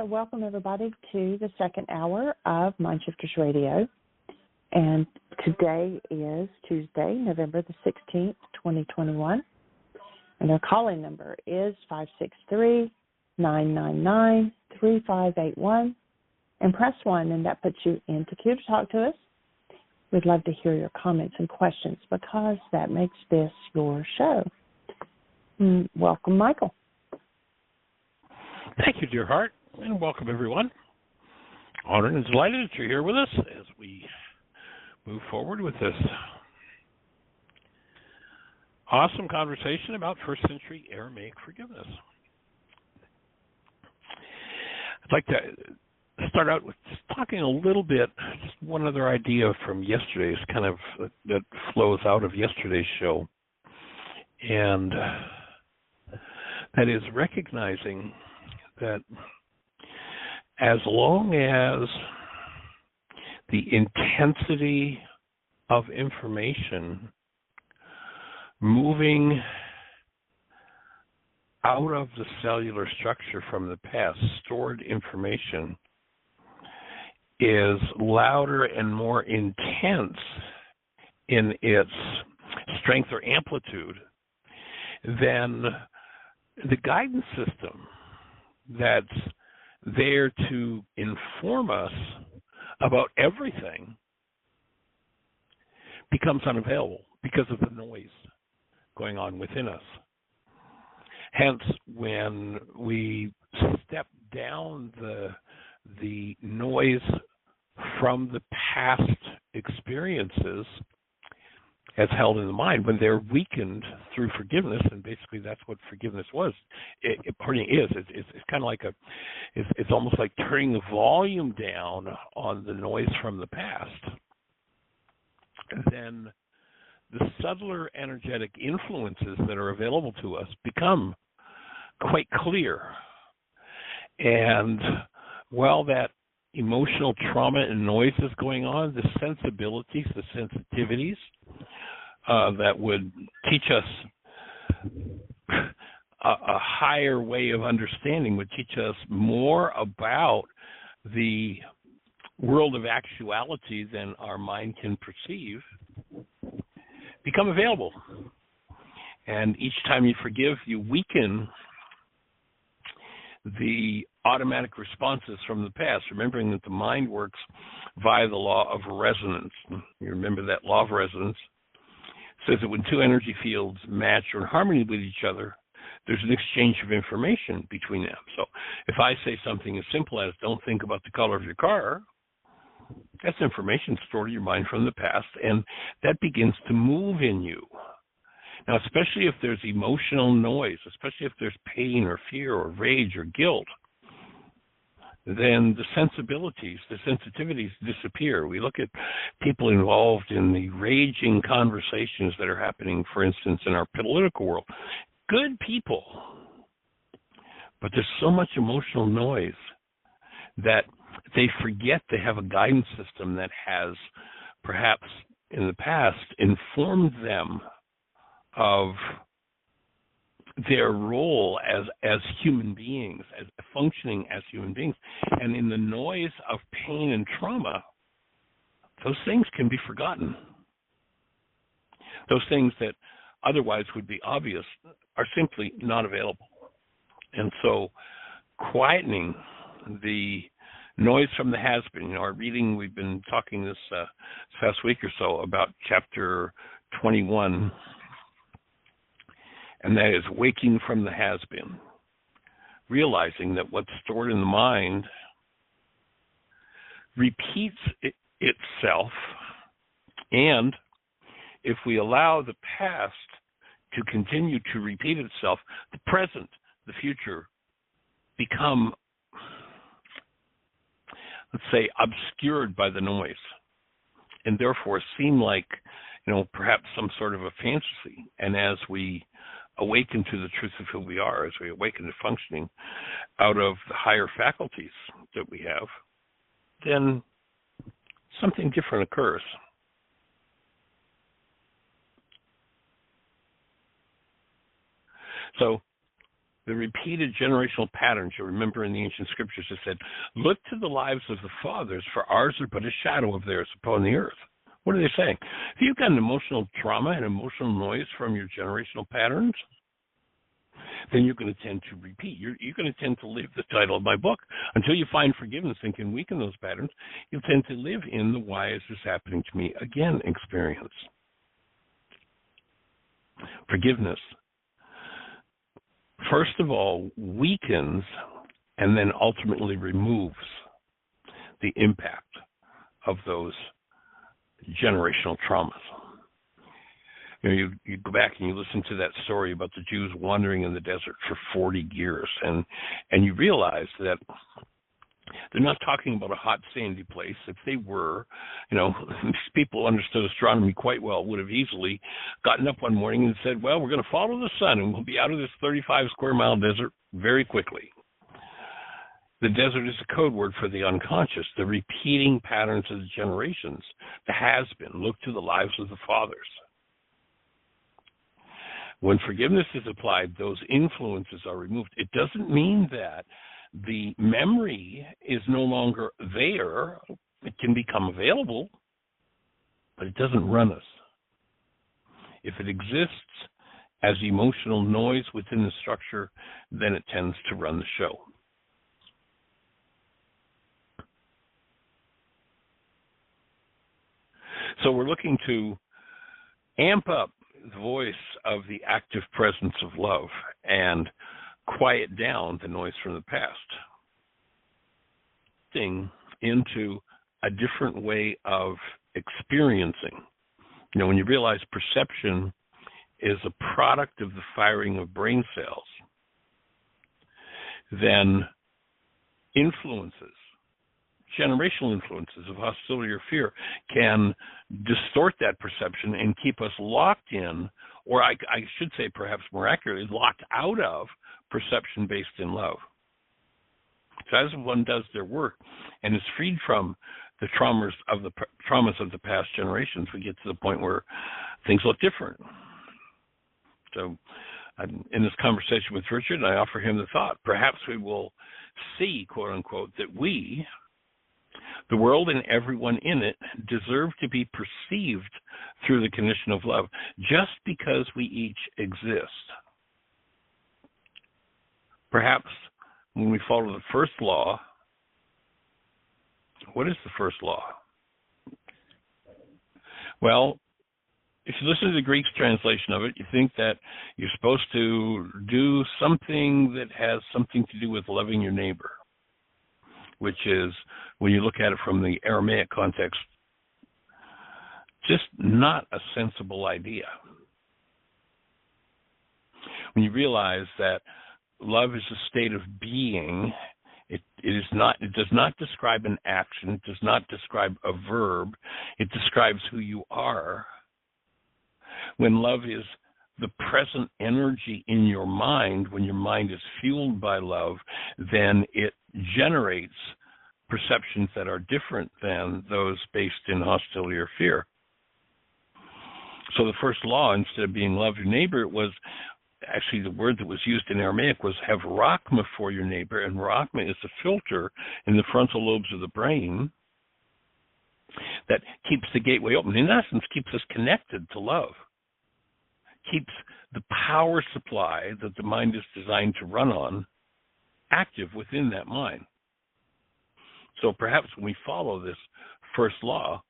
So welcome everybody to the second hour of Mindshifters Radio. And today is Tuesday, November the 16th, 2021. And our calling number is 563-999-3581. And press 1, and that puts you into queue to talk to us. We'd love to hear your comments and questions because that makes this your show. Welcome, Michael. Thank you, dear heart, and welcome, everyone. Honored and delighted that you're here with us as we move forward with this awesome conversation about first century Aramaic forgiveness. I'd like to start out with just talking a little bit, just one other idea from yesterday's, kind of that flows out of yesterday's show, and that is recognizing that as long as the intensity of information moving out of the cellular structure from the past, stored information, is louder and more intense in its strength or amplitude than the guidance system that's there to inform us about everything becomes unavailable because of the noise going on within us. Hence, when we step down the noise from the past experiences as held in the mind, when they're weakened through forgiveness, and basically that's what forgiveness was. It's kind of like it's almost like turning the volume down on the noise from the past. Then the subtler energetic influences that are available to us become quite clear. And while that emotional trauma and noise is going on, the sensibilities, the sensitivities that would teach us a higher way of understanding, would teach us more about the world of actuality than our mind can perceive, become available. And each time you forgive, you weaken the automatic responses from the past, remembering that the mind works via the law of resonance. You remember that law of resonance says that when two energy fields match or in harmony with each other, there's an exchange of information between them. So if I say something as simple as don't think about the color of your car, that's information stored in your mind from the past, and that begins to move in you. Now, especially if there's emotional noise, especially if there's pain or fear or rage or guilt, then the sensibilities, the sensitivities disappear. We look at people involved in the raging conversations that are happening, for instance, in our political world. Good people, but there's so much emotional noise that they forget they have a guidance system that has perhaps in the past informed them of their role as human beings, as functioning as human beings. And in the noise of pain and trauma, those things can be forgotten. Those things that otherwise would be obvious are simply not available. And so quietening the noise from the has-been. Our reading, we've been talking this past week or so about chapter 21, and that is waking from the has-been, realizing that what's stored in the mind repeats itself, and if we allow the past to continue to repeat itself, the present, the future, become, let's say, obscured by the noise, and therefore seem like, perhaps some sort of a fantasy. And as we awaken to the truth of who we are, as we awaken to functioning out of the higher faculties that we have, then something different occurs. So The repeated generational patterns, you remember in the ancient scriptures, it said, look to the lives of the fathers, for ours are but a shadow of theirs upon the earth. What are they saying? If you've got an emotional trauma and emotional noise from your generational patterns, then you're going to tend to repeat. You're going to tend to live, the title of my book, until you find forgiveness and can weaken those patterns, you'll tend to live in the why is this happening to me again experience. Forgiveness, first of all, weakens and then ultimately removes the impact of those generational traumas. You go back and you listen to that story about the Jews wandering in the desert for 40 years, and you realize that they're not talking about a hot, sandy place. If they were, these people understood astronomy quite well, would have easily gotten up one morning and said, well, we're going to follow the sun, and we'll be out of this 35-square-mile desert very quickly. The desert is a code word for the unconscious, the repeating patterns of the generations, the has-been. Look to the lives of the fathers. When forgiveness is applied, those influences are removed. It doesn't mean that the memory is no longer there. It can become available, but it doesn't run us. If it exists as emotional noise within the structure, then it tends to run the show. So we're looking to amp up the voice of the active presence of love and quiet down the noise from the past. Into a different way of experiencing. When you realize perception is a product of the firing of brain cells, then influences, generational influences of hostility or fear can distort that perception and keep us locked in, or I should say perhaps more accurately, locked out of perception based in love. So as one does their work and is freed from the traumas of the past generations, we get to the point where things look different. So in this conversation with Richard, I offer him the thought, perhaps we will see, quote unquote, that we, the world and everyone in it, deserve to be perceived through the condition of love, just because we each exist. Perhaps when we follow the first law, what is the first law? Well, if you listen to the Greek's translation of it, you think that you're supposed to do something that has something to do with loving your neighbor, which is, when you look at it from the Aramaic context, just not a sensible idea. When you realize that love is a state of being, it does not describe an action, it does not describe a verb, it describes who you are. When love is the present energy in your mind, when your mind is fueled by love, then it generates perceptions that are different than those based in hostility or fear. So the first law, instead of being love your neighbor, it was actually the word that was used in Aramaic was have rachma for your neighbor, and rachma is a filter in the frontal lobes of the brain that keeps the gateway open. In essence, keeps us connected to love, keeps the power supply that the mind is designed to run on active within that mind. So perhaps when we follow this first law,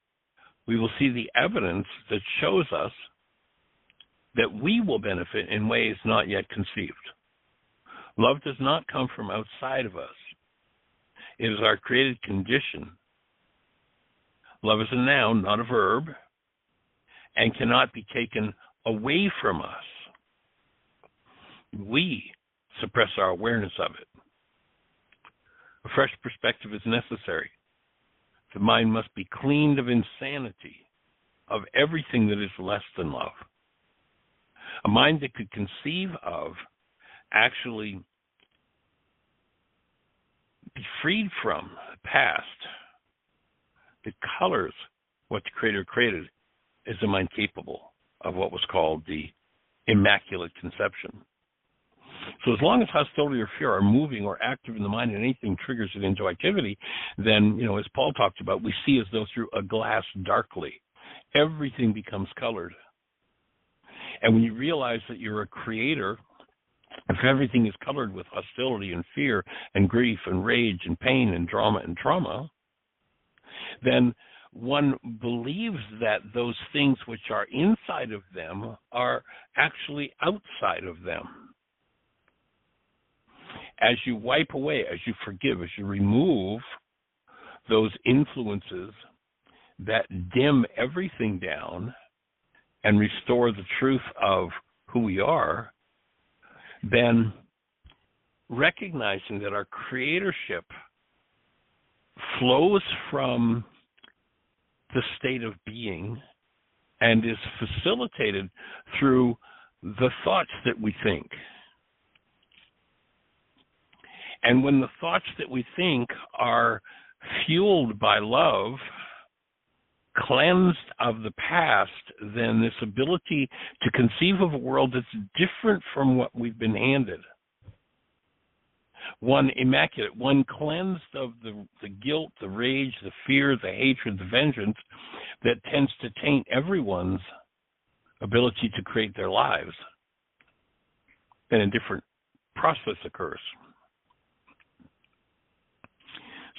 we will see the evidence that shows us that we will benefit in ways not yet conceived. Love does not come from outside of us. It is our created condition. Love is a noun, not a verb, and cannot be taken away from us. We suppress our awareness of it. A fresh perspective is necessary. The mind must be cleaned of insanity, of everything that is less than love. A mind that could conceive of, actually be freed from the past, that colors what the Creator created, is a mind capable of what was called the Immaculate Conception. So as long as hostility or fear are moving or active in the mind and anything triggers it into activity, then, as Paul talked about, we see as though through a glass darkly. Everything becomes colored. And when you realize that you're a creator, if everything is colored with hostility and fear and grief and rage and pain and drama and trauma, then one believes that those things which are inside of them are actually outside of them. As you wipe away, as you forgive, as you remove those influences that dim everything down and restore the truth of who we are, then recognizing that our creatorship flows from the state of being and is facilitated through the thoughts that we think. And when the thoughts that we think are fueled by love, cleansed of the past, then this ability to conceive of a world that's different from what we've been handed. One immaculate, one cleansed of the guilt, the rage, the fear, the hatred, the vengeance that tends to taint everyone's ability to create their lives. Then a different process occurs.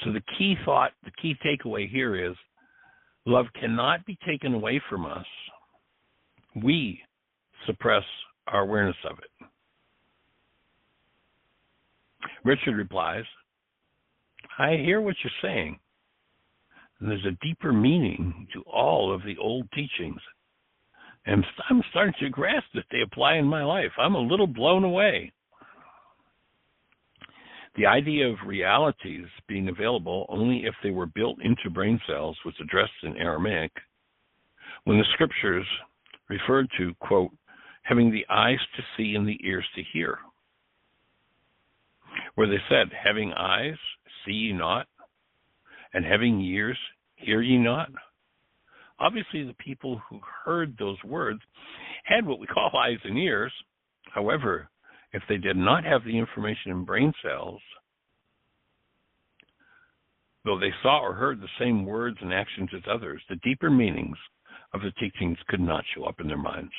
So the key thought, the key takeaway here is love cannot be taken away from us. We suppress our awareness of it. Richard replies, I hear what you're saying. And there's a deeper meaning to all of the old teachings. And I'm starting to grasp that they apply in my life. I'm a little blown away. The idea of realities being available only if they were built into brain cells was addressed in Aramaic when the scriptures referred to, quote, having the eyes to see and the ears to hear, where they said, having eyes, see ye not, and having ears, hear ye not. Obviously, the people who heard those words had what we call eyes and ears. However, if they did not have the information in brain cells, though they saw or heard the same words and actions as others, the deeper meanings of the teachings could not show up in their minds.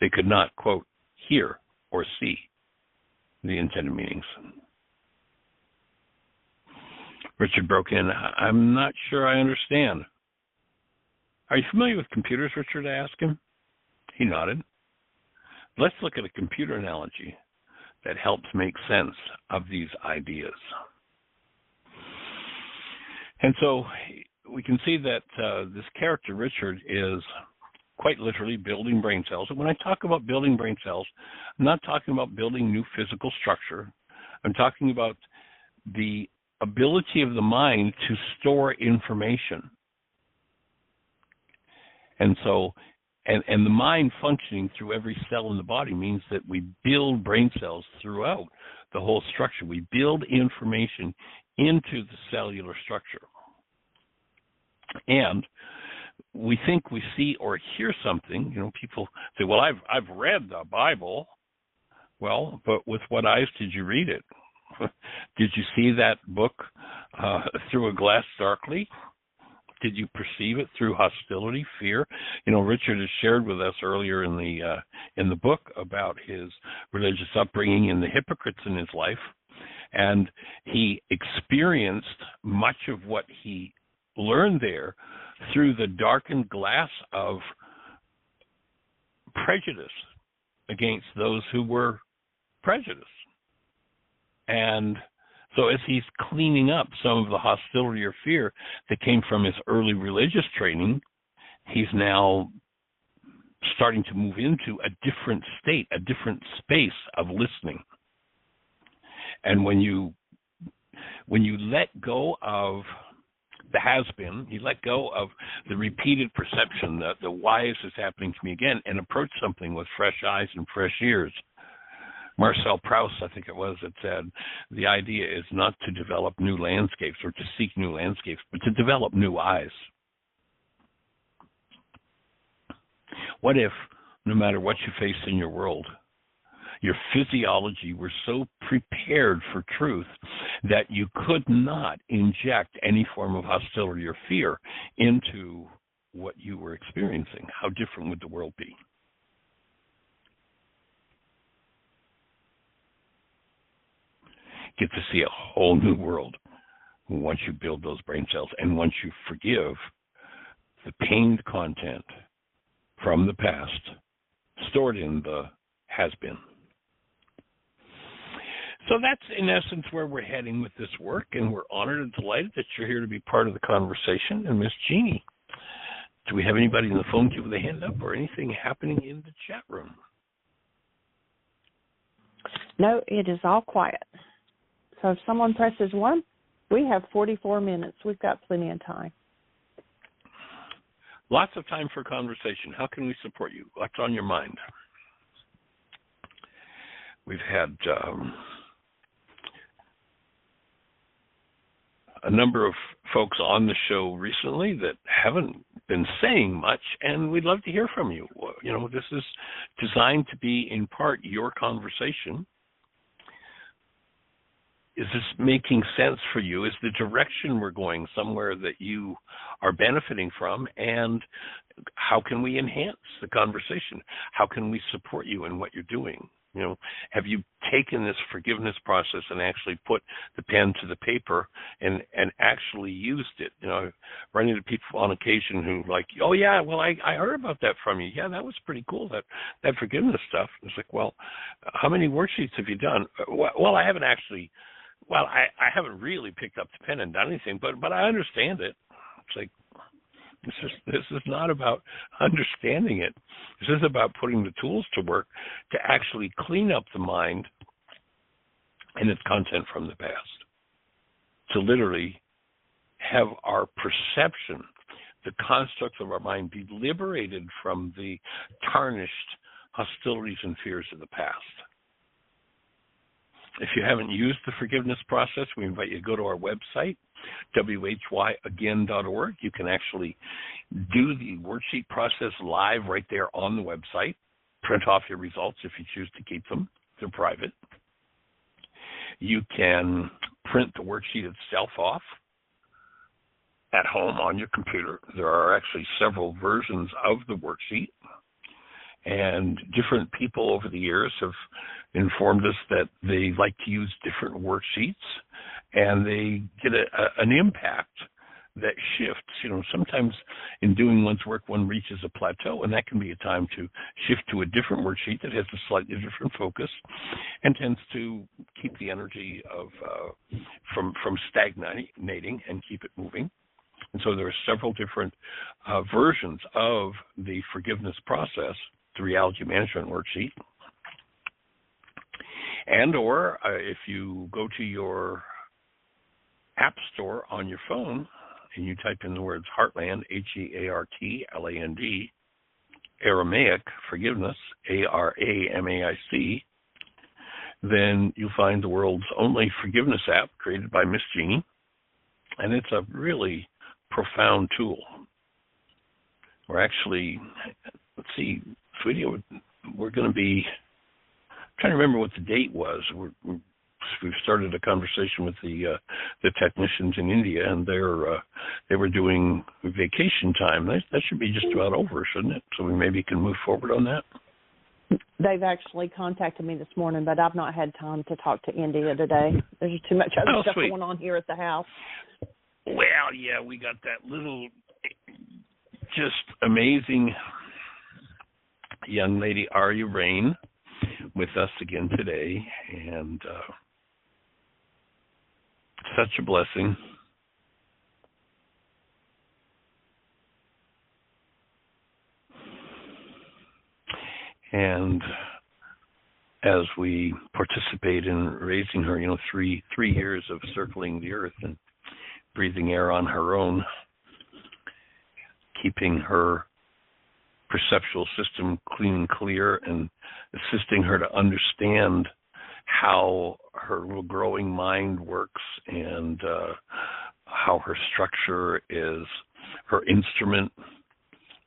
They could not, quote, hear or see the intended meanings. Richard broke in, I'm not sure I understand. Are you familiar with computers, Richard? I asked him. He nodded. Let's look at a computer analogy that helps make sense of these ideas. And so we can see that this character, Richard, is quite literally building brain cells. And when I talk about building brain cells, I'm not talking about building new physical structure. I'm talking about the ability of the mind to store information. And so, and the mind functioning through every cell in the body means that we build brain cells throughout the whole structure. We build information into the cellular structure. And we think we see or hear something. People say, well, I've read the Bible. Well, but with what eyes did you read it? Did you see that book through a glass darkly? Did you perceive it through hostility, fear? Richard has shared with us earlier in the book about his religious upbringing and the hypocrites in his life, and he experienced much of what he learned there through the darkened glass of prejudice against those who were prejudiced. And so as he's cleaning up some of the hostility or fear that came from his early religious training, he's now starting to move into a different state, a different space of listening. And when you let go of the has-been, you let go of the repeated perception that the why is this happening to me again, and approach something with fresh eyes and fresh ears. Marcel Proust, I think it was, that said, the idea is not to develop new landscapes or to seek new landscapes, but to develop new eyes. What if, no matter what you face in your world, your physiology were so prepared for truth that you could not inject any form of hostility or fear into what you were experiencing. How different would the world be? Get to see a whole new world once you build those brain cells and once you forgive the pained content from the past stored in the has-been. So that's, in essence, where we're heading with this work, and we're honored and delighted that you're here to be part of the conversation. And Miss Jeannie, do we have anybody in the phone queue with a hand up or anything happening in the chat room? No, it is all quiet. So if someone presses 1, we have 44 minutes. We've got plenty of time. Lots of time for conversation. How can we support you? What's on your mind? We've had a number of folks on the show recently that haven't been saying much, and we'd love to hear from you. You know, this is designed to be, in part, your conversation. Is this making sense for you? Is the direction we're going somewhere that you are benefiting from? And how can we enhance the conversation? How can we support you in what you're doing? You know, have you taken this forgiveness process and actually put the pen to the paper and actually used it? You know, I run into people on occasion who like, oh yeah, well I heard about that from you. Yeah, that was pretty cool, that forgiveness stuff. It's like, well, how many worksheets have you done? Well, I haven't actually. Well, I haven't really picked up the pen and done anything, but I understand it. It's like this is not about understanding it. This is about putting the tools to work to actually clean up the mind and its content from the past. To literally have our perception, the construct of our mind, be liberated from the tarnished hostilities and fears of the past. If you haven't used the forgiveness process, we invite you to go to our website, whyagain.org. You can actually do the worksheet process live right there on the website. Print off your results if you choose to keep them. They're private. You can print the worksheet itself off at home on your computer. There are actually several versions of the worksheet, and different people over the years have informed us that they like to use different worksheets, and they get an impact that shifts. You know, sometimes in doing one's work, one reaches a plateau, and that can be a time to shift to a different worksheet that has a slightly different focus and tends to keep the energy of from stagnating and keep it moving. And so there are several different versions of the forgiveness process, the reality management worksheet. And or if you go to your app store on your phone and you type in the words Heartland, Heartland, Aramaic, forgiveness, Aramaic, then you'll find the world's only forgiveness app created by Miss Jeannie. And it's a really profound tool. We're actually, let's see, sweetie, we're going to be, I'm trying to remember what the date was. We've started a conversation with the technicians in India, and they were doing vacation time. That should be just about over, shouldn't it? So we maybe can move forward on that. They've actually contacted me this morning, but I've not had time to talk to India today. There's too much other stuff going on here at the house. Well, yeah, we got that little just amazing young lady, Arya Rain, with us again today, and such a blessing. And as we participate in raising her, 3 years of circling the earth and breathing air on her own, keeping her perceptual system clean and clear, and assisting her to understand how her little growing mind works and how her structure is her instrument.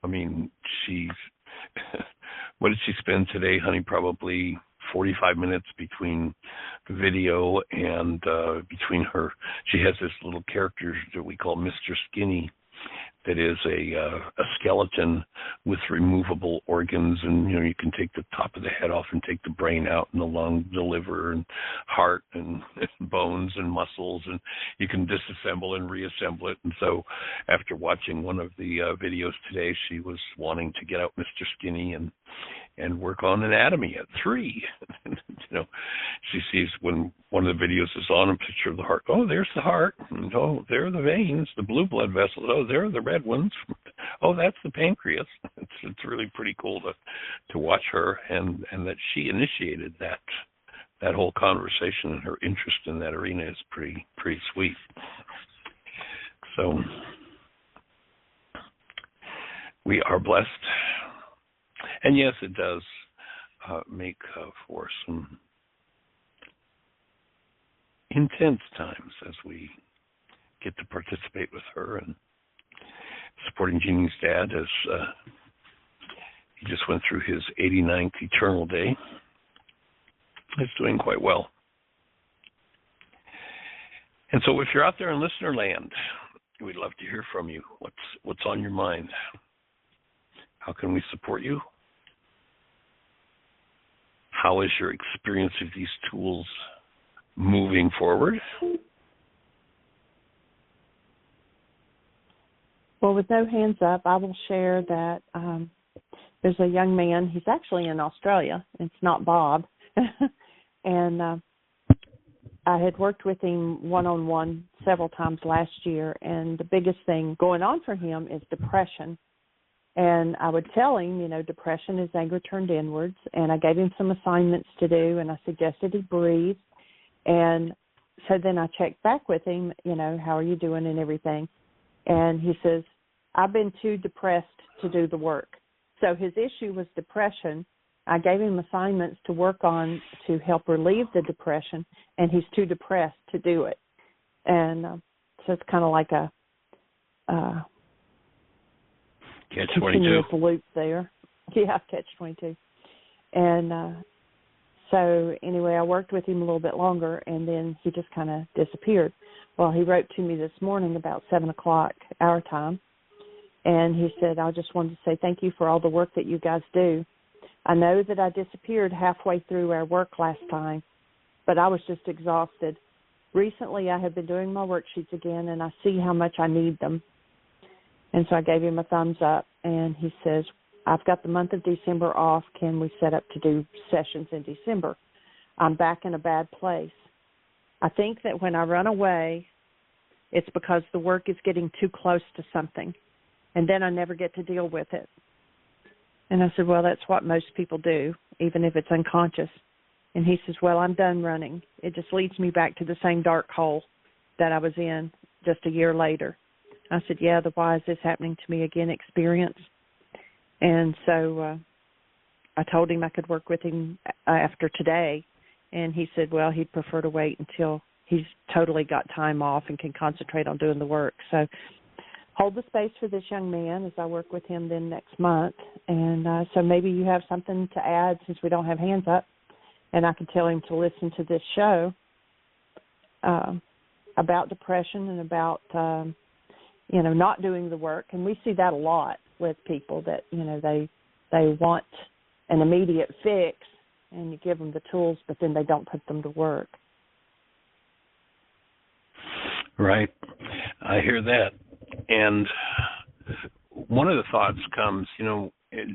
I mean, she's, what did she spend today, honey? Probably 45 minutes between video and between her. She has this little character that we call Mr. Skinny, that is a skeleton with removable organs, and you can take the top of the head off and take the brain out, and the lung, the liver, and heart, and bones and muscles, and you can disassemble and reassemble it. And so, after watching one of the videos today, she was wanting to get out Mr. Skinny and work on anatomy at 3. She sees when one of the videos is on, a picture of the heart. Oh, there's the heart. And, oh, there are the veins, the blue blood vessels. Oh, there are the red ones. Oh, that's the pancreas. It's really pretty cool to watch her, and that she initiated that whole conversation, and her interest in that arena is pretty sweet. So we are blessed. And yes, it does make for some intense times as we get to participate with her, and supporting Jeannie's dad as he just went through his 89th eternal day. He's doing quite well. And so if you're out there in listener land, we'd love to hear from you. What's on your mind? How can we support you? How is your experience of these tools moving forward? Well, with no hands up, I will share that there's a young man. He's actually in Australia. It's not Bob. And I had worked with him one-on-one several times last year, and the biggest thing going on for him is depression. And I would tell him, depression is anger turned inwards, and I gave him some assignments to do, and I suggested he breathe. And so then I checked back with him, how are you doing and everything. And he says, I've been too depressed to do the work. So his issue was depression. I gave him assignments to work on to help relieve the depression, and he's too depressed to do it. And so it's kind of like a Catch-22 loop there. Yeah, Catch-22. And so anyway, I worked with him a little bit longer, and then he just kind of disappeared. Well, he wrote to me this morning about 7 o'clock our time, and he said, I just wanted to say thank you for all the work that you guys do. I know that I disappeared halfway through our work last time, but I was just exhausted. Recently, I have been doing my worksheets again, and I see how much I need them. And so I gave him a thumbs up, and he says, I've got the month of December off. Can we set up to do sessions in December? I'm back in a bad place. I think that when I run away, it's because the work is getting too close to something, and then I never get to deal with it. And I said, well, that's what most people do, even if it's unconscious. And he says, well, I'm done running. It just leads me back to the same dark hole that I was in just a year later. I said, yeah, the why is this happening to me again experience. And so I told him I could work with him after today. And he said, well, he'd prefer to wait until he's totally got time off and can concentrate on doing the work. So hold the space for this young man as I work with him then next month. And so maybe you have something to add since we don't have hands up. And I can tell him to listen to this show about depression and about, not doing the work. And we see that a lot with people that, they want an immediate fix, and you give them the tools, but then they don't put them to work. Right. I hear that. And one of the thoughts comes,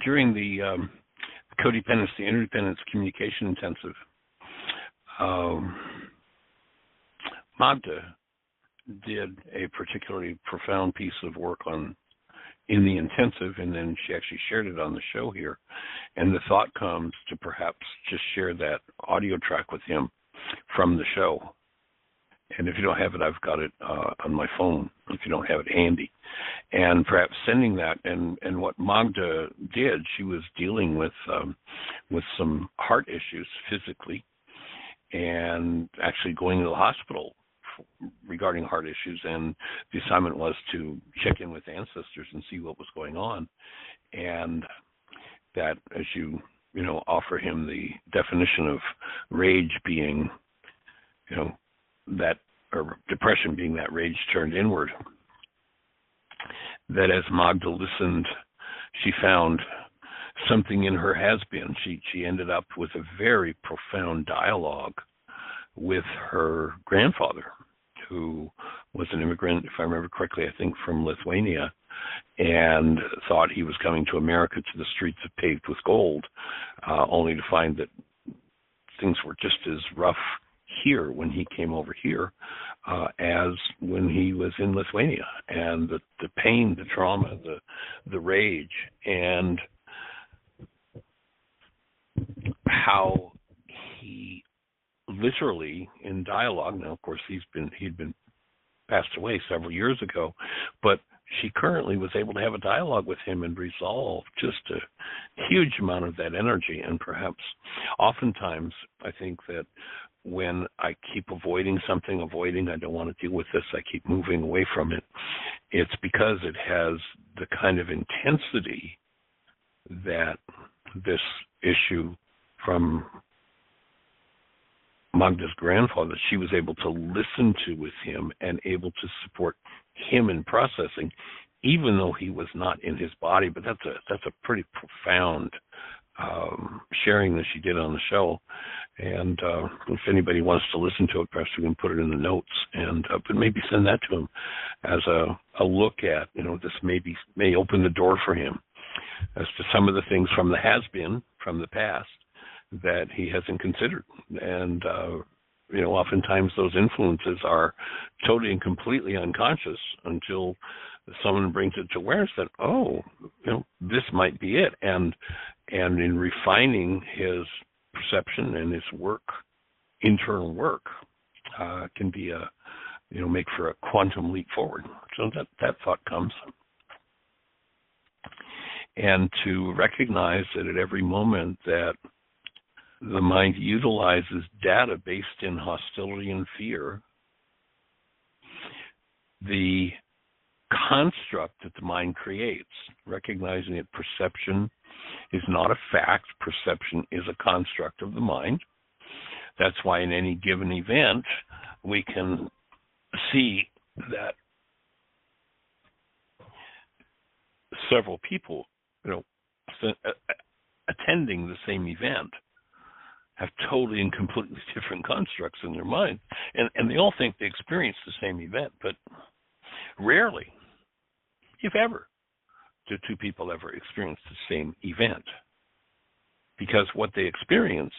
during the codependence, the interdependence communication intensive, Magda did a particularly profound piece of work in the intensive, and then she actually shared it on the show here. And the thought comes to perhaps just share that audio track with him from the show. And if you don't have it, I've got it on my phone, if you don't have it handy. And perhaps sending that, and what Magda did, she was dealing with some heart issues physically, and actually going to the hospital regarding heart issues, and the assignment was to check in with ancestors and see what was going on. And that, as you offer him the definition of rage being, that, or depression being that rage turned inward, that as Magda listened, she found something in her has-been. She ended up with a very profound dialogue with her grandfather, who was an immigrant, if I remember correctly, I think from Lithuania, and thought he was coming to America to the streets paved with gold, only to find that things were just as rough here when he came over here as when he was in Lithuania, and the pain, the trauma, the rage, and how he literally in dialogue. Now, of course, he'd been passed away several years ago, but she currently was able to have a dialogue with him and resolve just a huge amount of that energy. And perhaps oftentimes I think that when I keep avoiding something, I don't want to deal with this, I keep moving away from it, it's because it has the kind of intensity that this issue from Magda's grandfather, she was able to listen to with him and able to support him in processing, even though he was not in his body. But that's a pretty profound sharing that she did on the show. And if anybody wants to listen to it, perhaps we can put it in the notes, and but maybe send that to him as a look at, this may open the door for him as to some of the things from the has-been, from the past, that he hasn't considered. And, oftentimes those influences are totally and completely unconscious until someone brings it to awareness that, this might be it. And in refining his perception and his work, internal work, can be make for a quantum leap forward. So that thought comes. And to recognize that at every moment that the mind utilizes data based in hostility and fear, the construct that the mind creates, recognizing that perception is not a fact, perception is a construct of the mind. That's why in any given event, we can see that several people, attending the same event have totally and completely different constructs in their mind. And they all think they experienced the same event, but rarely, if ever, do two people ever experience the same event. Because what they experience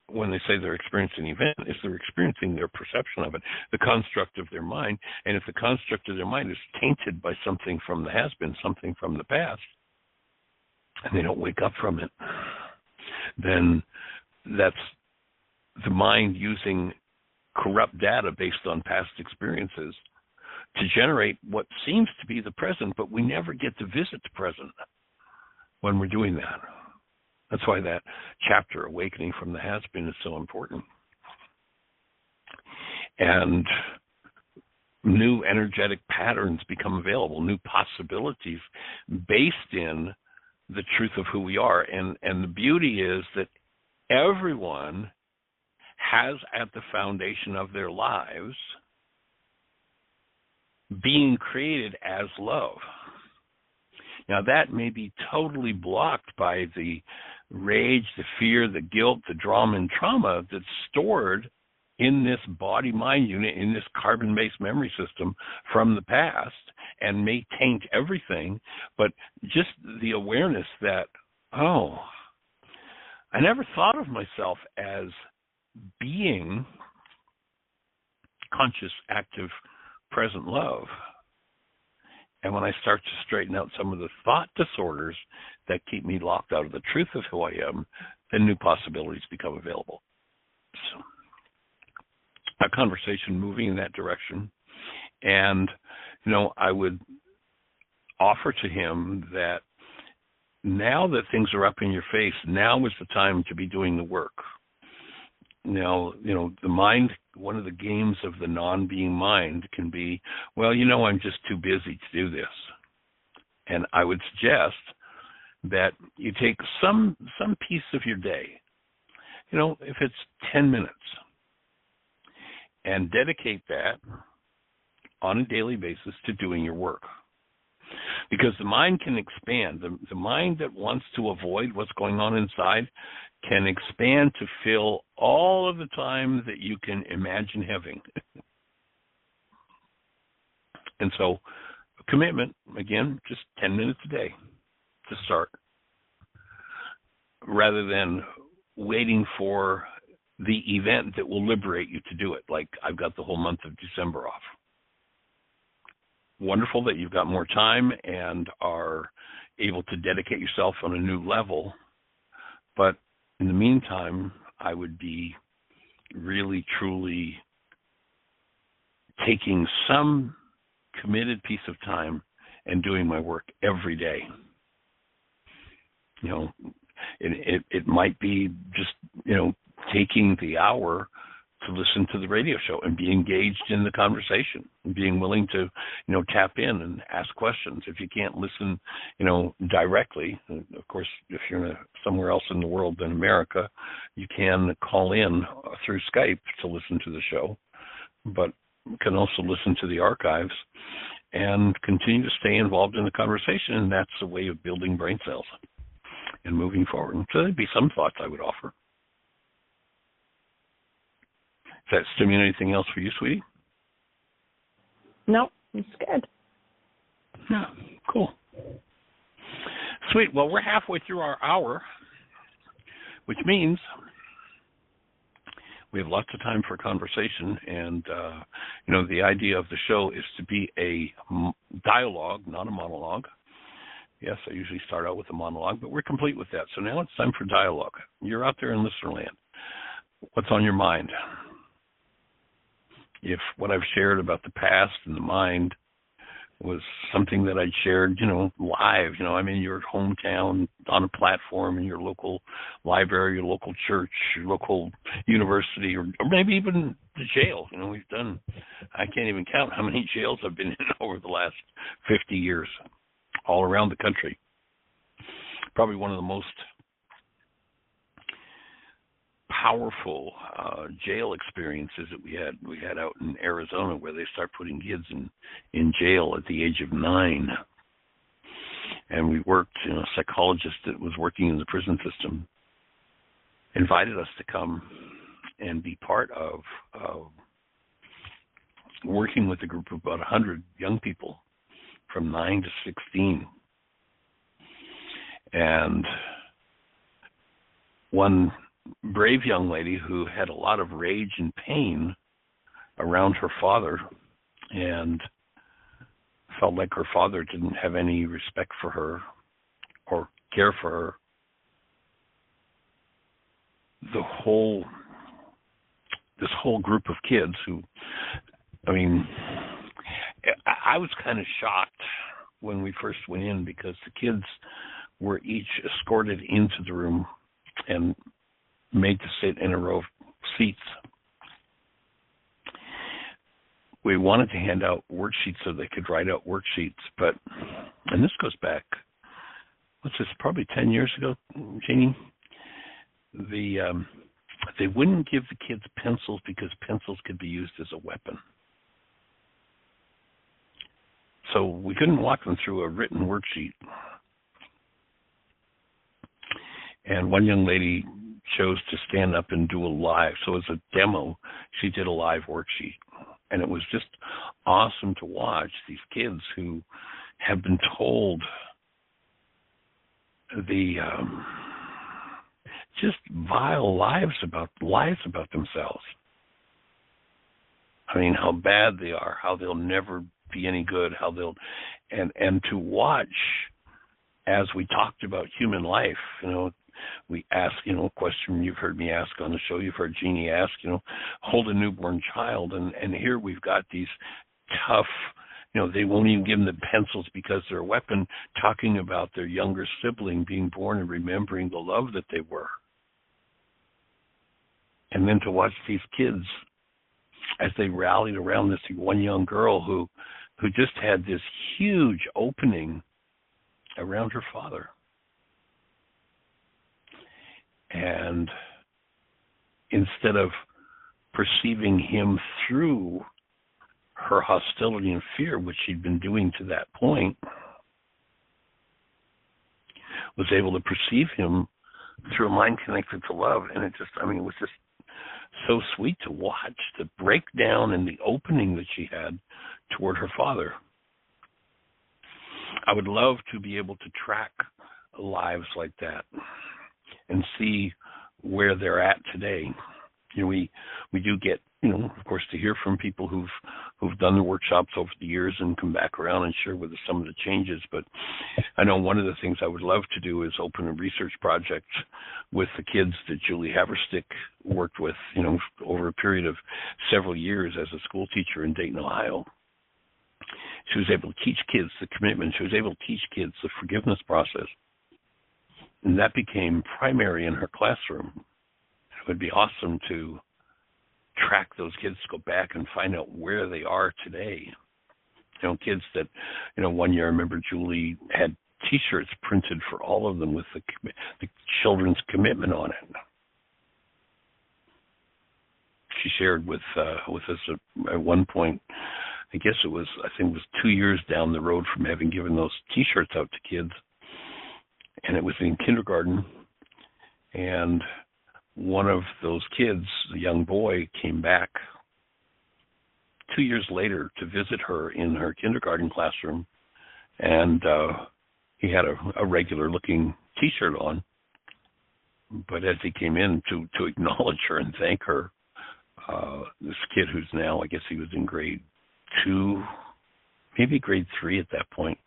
when they say they're experiencing an event is they're experiencing their perception of it, the construct of their mind. And if the construct of their mind is tainted by something from the has-been, something from the past, and they don't wake up from it, then that's the mind using corrupt data based on past experiences to generate what seems to be the present, but we never get to visit the present when we're doing that. That's why that chapter, Awakening from the Has-Been, is so important. And new energetic patterns become available, new possibilities based in the truth of who we are. And the beauty is that everyone has at the foundation of their lives being created as love. Now, that may be totally blocked by the rage, the fear, the guilt, the drama and trauma that's stored in this body-mind unit, in this carbon-based memory system from the past, and may taint everything. But just the awareness that, I never thought of myself as being conscious, active, present love. And when I start to straighten out some of the thought disorders that keep me locked out of the truth of who I am, then new possibilities become available. So, a conversation moving in that direction. And, I would offer to him that now that things are up in your face, now is the time to be doing the work. Now, the mind, one of the games of the non-being mind can be, I'm just too busy to do this. And I would suggest that you take some piece of your day, if it's 10 minutes, and dedicate that on a daily basis to doing your work. Because the mind can expand. The mind that wants to avoid what's going on inside can expand to fill all of the time that you can imagine having. And so, a commitment, again, just 10 minutes a day to start, rather than waiting for the event that will liberate you to do it, like I've got the whole month of December off. Wonderful that you've got more time and are able to dedicate yourself on a new level. But in the meantime, I would be really, truly taking some committed piece of time and doing my work every day. It might be just, taking the hour to listen to the radio show and be engaged in the conversation and being willing to, tap in and ask questions. If you can't listen, directly, of course, if you're somewhere else in the world than America, you can call in through Skype to listen to the show, but you can also listen to the archives and continue to stay involved in the conversation, and that's a way of building brain cells and moving forward. So there'd be some thoughts I would offer. Does that stimulate anything else for you, sweetie? No, it's good. Yeah, cool. Sweet. Well, we're halfway through our hour, which means we have lots of time for conversation. And, the idea of the show is to be a dialogue, not a monologue. Yes, I usually start out with a monologue, but we're complete with that. So now it's time for dialogue. You're out there in listener land. What's on your mind? If what I've shared about the past and the mind was something that I'd shared, live, I'm in your hometown on a platform in your local library, your local church, your local university, or maybe even the jail. We've done, I can't even count how many jails I've been in over the last 50 years, all around the country. Probably one of the most powerful jail experiences that we had out in Arizona, where they start putting kids in jail at the age of 9. And we worked, a psychologist that was working in the prison system invited us to come and be part of working with a group of about 100 young people from 9 to 16. And one brave young lady who had a lot of rage and pain around her father and felt like her father didn't have any respect for her or care for her. This whole group of kids who, I was kind of shocked when we first went in, because the kids were each escorted into the room and made to sit in a row of seats. We wanted to hand out worksheets so they could write out worksheets, but, and this goes back, probably 10 years ago, Jeannie, they wouldn't give the kids pencils because pencils could be used as a weapon. So we couldn't walk them through a written worksheet. And one young lady chose to stand up and do a live. So as a demo, she did a live worksheet. And it was just awesome to watch these kids who have been told the just vile lies about themselves. How bad they are, how they'll never be any good, how they'll, and to watch as we talked about human life, we ask, a question you've heard me ask on the show, you've heard Jeannie ask, hold a newborn child, and here we've got these tough, they won't even give them the pencils because they're a weapon, talking about their younger sibling being born and remembering the love that they were. And then to watch these kids as they rallied around this one young girl who just had this huge opening around her father. And instead of perceiving him through her hostility and fear, which she'd been doing to that point, was able to perceive him through a mind connected to love. And it was just so sweet to watch the breakdown and the opening that she had toward her father. I would love to be able to track lives like that and see where they're at today. We do get, of course, to hear from people who've done the workshops over the years and come back around and share with us some of the changes. But I know one of the things I would love to do is open a research project with the kids that Julie Haverstick worked with, over a period of several years as a school teacher in Dayton, Ohio. She was able to teach kids the commitment. She was able to teach kids the forgiveness process. And that became primary in her classroom. It would be awesome to track those kids, to go back and find out where they are today. Kids that, one year I remember Julie had T-shirts printed for all of them with the children's commitment on it. She shared with us at one point, I think it was 2 years down the road from having given those T-shirts out to kids, and it was in kindergarten, and one of those kids, the young boy, came back 2 years later to visit her in her kindergarten classroom, and he had a regular-looking T-shirt on. But as he came in to acknowledge her and thank her, this kid who's now, I guess he was in grade 2, maybe grade 3 at that point,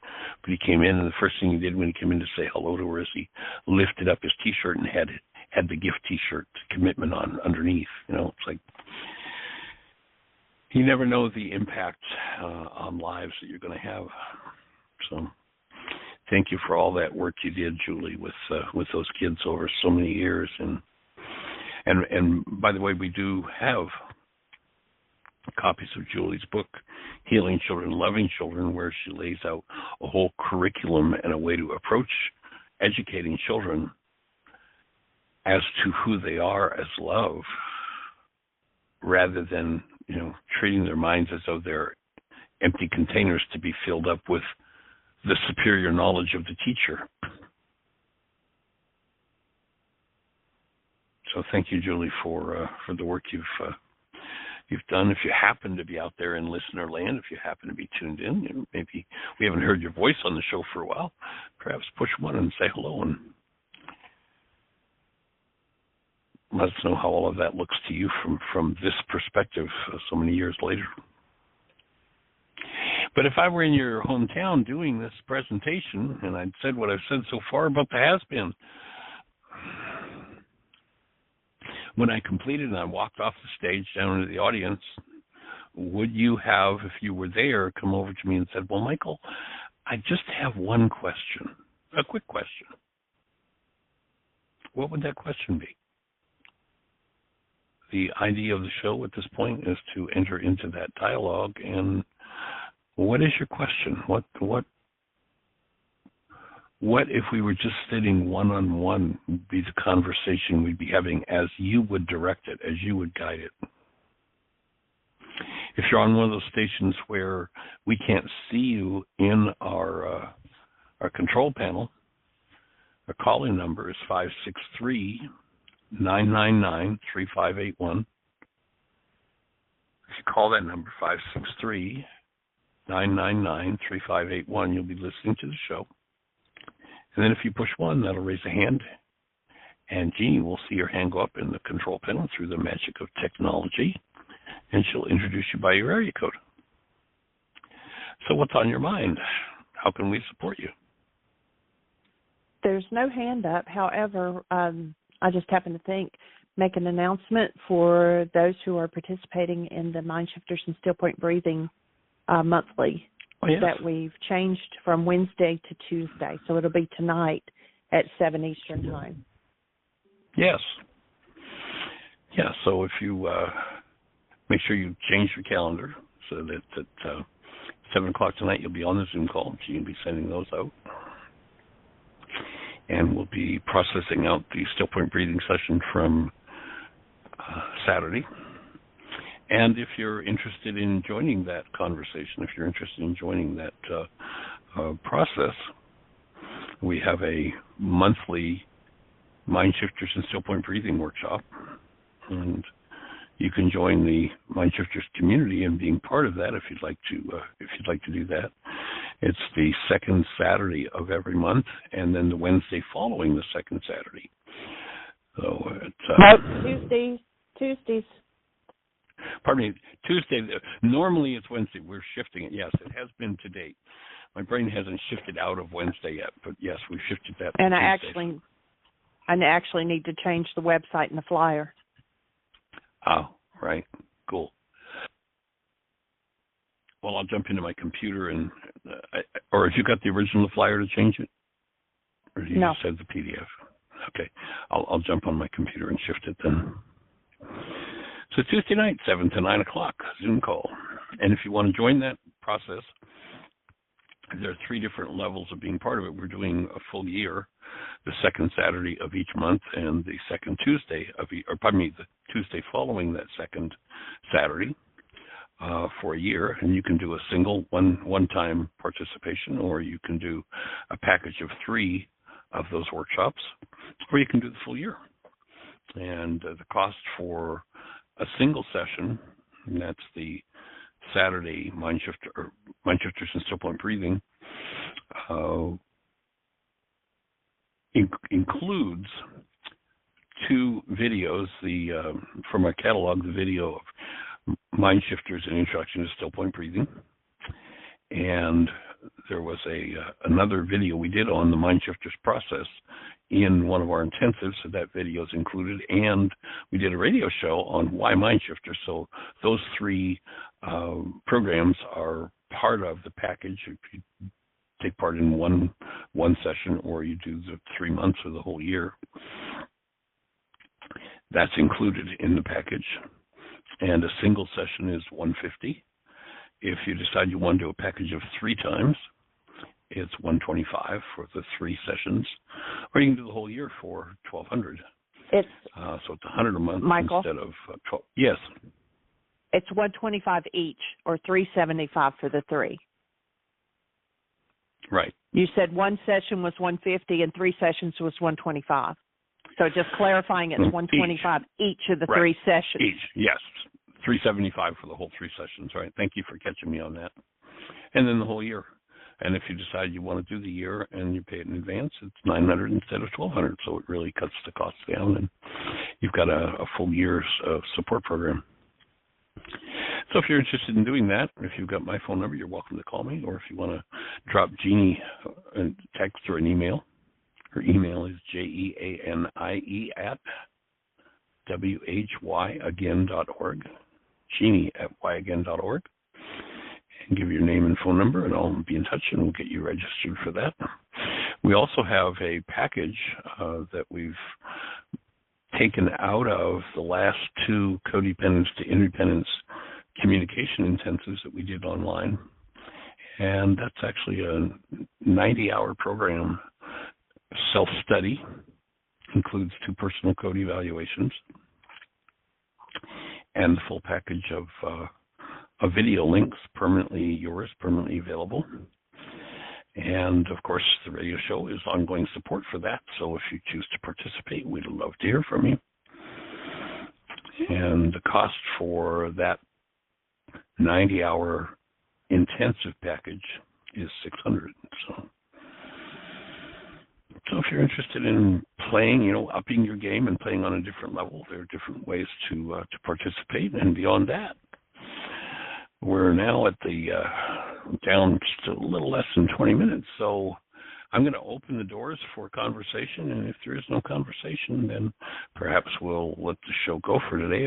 but he came in, and the first thing he did when he came in to say hello to her is he lifted up his T-shirt and had the gift T-shirt commitment on underneath. It's like you never know the impact on lives that you're going to have. So thank you for all that work you did, Julie, with those kids over so many years. And by the way, we do have copies of Julie's book, Healing Children, Loving Children, where she lays out a whole curriculum and a way to approach educating children as to who they are as love, rather than, treating their minds as though they're empty containers to be filled up with the superior knowledge of the teacher. So thank you, Julie, for the work you've done. If you happen to be out there in listener land, if you happen to be tuned in, maybe we haven't heard your voice on the show for a while, perhaps push one and say hello and let us know how all of that looks to you from this perspective so many years later. But if I were in your hometown doing this presentation and I'd said what I've said so far about the has-been, when I completed and I walked off the stage down into the audience, would you have, if you were there, come over to me and said, well, Michael, I just have one question, a quick question. What would that question be? The idea of the show at this point is to enter into that dialogue. And what is your question? What if we were just sitting one-on-one would be the conversation we'd be having as you would direct it, as you would guide it? If you're on one of those stations where we can't see you in our control panel, our call-in number is 563-999-3581. If you call that number, 563-999-3581, you'll be listening to the show. And then if you push 1, that'll raise a hand, and Jeannie will see your hand go up in the control panel through the magic of technology, and she'll introduce you by your area code. So what's on your mind? How can we support you? There's no hand up. However, I just happen to make an announcement for those who are participating in the Mind Shifters and Still Point Breathing monthly. Oh, yes. That we've changed from Wednesday to Tuesday. So it'll be tonight at 7 Eastern Time. Yes. Yeah, so if you make sure you change your calendar so that at 7 o'clock tonight you'll be on the Zoom call. So you'll be sending those out. and we'll be processing out the still point breathing session from Saturday. And if you're interested in joining that conversation, if you're interested in joining that process, we have a monthly Mind Shifters and Still Point Breathing workshop, and you can join the Mind Shifters community and being part of that if you'd like to do that. It's the second Saturday of every month, and then the Wednesday following the second Saturday. So it's Tuesdays. Pardon me, Tuesday. Normally it's Wednesday. We're shifting it. Yes, it has been to date. My brain hasn't shifted out of Wednesday yet, but yes, we've shifted that. And to I Tuesday. actually need to change the website and the flyer. Oh, right. Cool. Well, I'll jump into my computer and, or have you got the original flyer to change it? Or do you No. just have the PDF? Okay. I'll jump on my computer and shift it then. So Tuesday night, 7 to 9 o'clock, Zoom call. And if you want to join that process, there are 3 different levels of being part of it. We're doing a full year, the second Saturday of each month, and the second Tuesday the Tuesday following that second Saturday for a year. And you can do a single one-time participation, or you can do a package of 3 of those workshops, or you can do the full year. And the cost for a single session, and that's the Saturday Mind Shifters and Still Point Breathing, includes 2 videos. From our catalog, the video of Mind Shifters and Introduction to Still Point Breathing, and there was another video we did on the Mind Shifters process in one of our intensives, so that video is included, and we did a radio show on why Mind Shifters. So those 3 programs are part of the package. If you take part in one session, or you do the 3 months or the whole year, that's included in the package. And a single session is $150. If you decide you want to do a package of 3 times, it's $125 for the 3 sessions, or you can do the whole year for $1,200. It's so it's $100 a month, Michael, instead of 12. Yes. It's $125 each, or $375 for the 3. Right. You said one session was $150 and 3 sessions was $125. So just clarifying, it's $125 each of the 3 sessions. Each, yes. $375 for the whole 3 sessions, right? Thank you for catching me on that. And then the whole year. And if you decide you want to do the year and you pay it in advance, it's $900 instead of $1,200. So it really cuts the costs down, and you've got a full year's support program. So if you're interested in doing that, if you've got my phone number, you're welcome to call me. Or if you want to drop Jeannie a text or an email, her email is jeanie@whyagain.org, jeannie@whyagain.org. And give your name and phone number, and I'll be in touch, and we'll get you registered for that. We also have a package that we've taken out of the last 2 codependence to independence communication intensives that we did online. And that's actually a 90-hour program, self-study, includes 2 personal code evaluations, and the full package of video links, permanently yours, permanently available. And, of course, the radio show is ongoing support for that. So if you choose to participate, we'd love to hear from you. And the cost for that 90-hour intensive package is $600. So if you're interested in playing, upping your game and playing on a different level, there are different ways to participate. And beyond that, we're now at the down just a little less than 20 minutes. So I'm going to open the doors for conversation, and if there is no conversation, then perhaps we'll let the show go for today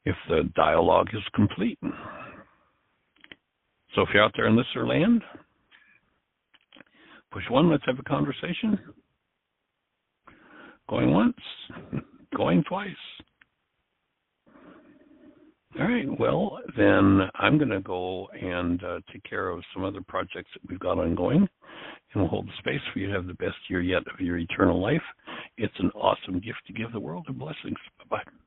if the dialogue is complete. So if you're out there in listener land, push 1, let's have a conversation. Going once, going twice. All right, well, then I'm going to go and take care of some other projects that we've got ongoing, and we'll hold the space for you to have the best year yet of your eternal life. It's an awesome gift to give the world, and blessings. Bye-bye.